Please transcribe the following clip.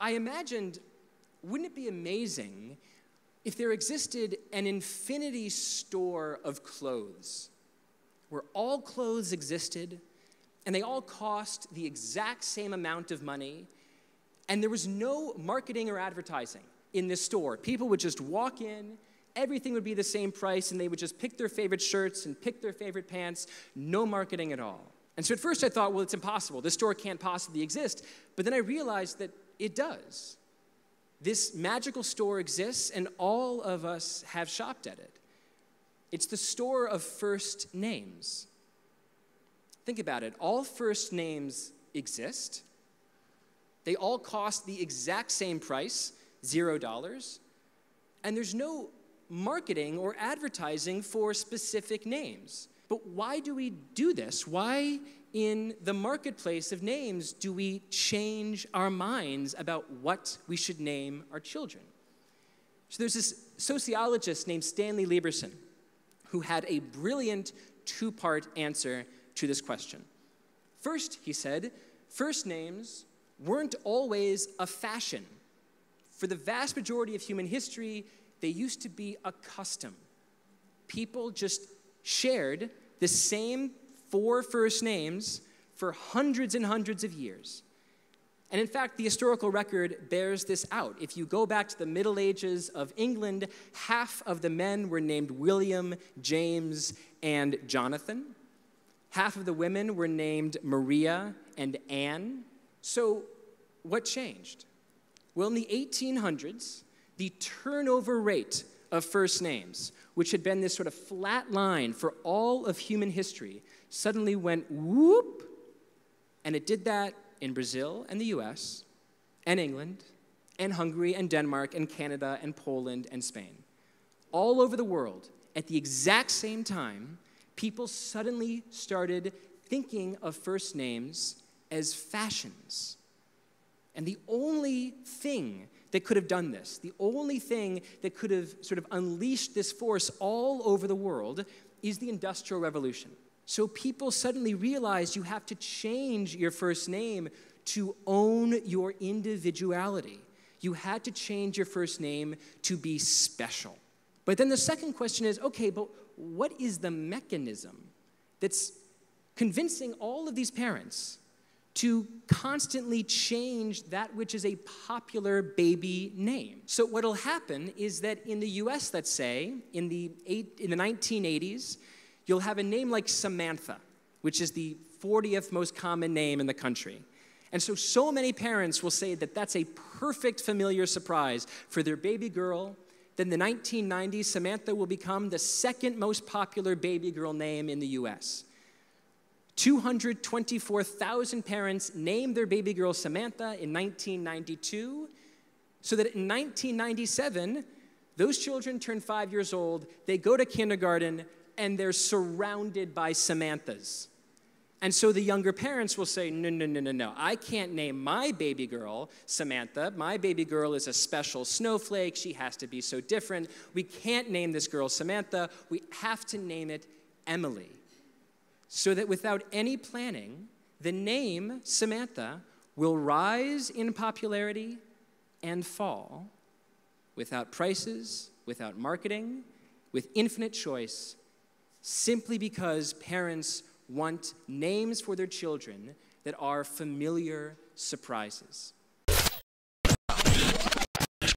I imagined, wouldn't it be amazing if there existed an infinity store of clothes, where all clothes existed, and they all cost the exact same amount of money, and there was no marketing or advertising in this store. People would just walk in, everything would be the same price, and they would just pick their favorite shirts and pick their favorite pants, no marketing at all. And so at first I thought, well, it's impossible. This store can't possibly exist. But then I realized that it does. This magical store exists, and all of us have shopped at it. It's the store of first names. Think about it. All first names exist. They all cost the exact same price, $0. And there's no marketing or advertising for specific names. But why do we do this? Why in the marketplace of names do we change our minds about what we should name our children? So there's this sociologist named Stanley Lieberson who had a brilliant two-part answer to this question. First, he said, first names weren't always a fashion. For the vast majority of human history, they used to be a custom. People just shared the same 4 first names for hundreds and hundreds of years. And in fact, the historical record bears this out. If you go back to the Middle Ages of England, half of the men were named William, James, and Jonathan. Half of the women were named Maria and Anne. So what changed? Well, in the 1800s, the turnover rate of first names, which had been this sort of flat line for all of human history, suddenly went whoop, and it did that in Brazil and the US and England and Hungary and Denmark and Canada and Poland and Spain. All over the world, at the exact same time, people suddenly started thinking of first names as fashions. And the only thing that could have done this, the only thing that could have sort of unleashed this force all over the world is the Industrial Revolution. So people suddenly realized you have to change your first name to own your individuality. You had to change your first name to be special. But then the second question is, okay, but what is the mechanism that's convincing all of these parents to constantly change that which is a popular baby name? So what'll happen is that in the US, let's say, in the 1980s, you'll have a name like Samantha, which is the 40th most common name in the country. And so many parents will say that that's a perfect familiar surprise for their baby girl. Then in the 1990s, Samantha will become the second most popular baby girl name in the US. 224,000 parents named their baby girl Samantha in 1992, so that in 1997, those children turn 5 years old, they go to kindergarten, and they're surrounded by Samanthas. And so the younger parents will say, no, I can't name my baby girl Samantha. My baby girl is a special snowflake. She has to be so different. We can't name this girl Samantha. We have to name it Emily. So that without any planning, the name Samantha will rise in popularity and fall without prices, without marketing, with infinite choice, simply because parents want names for their children that are familiar surprises.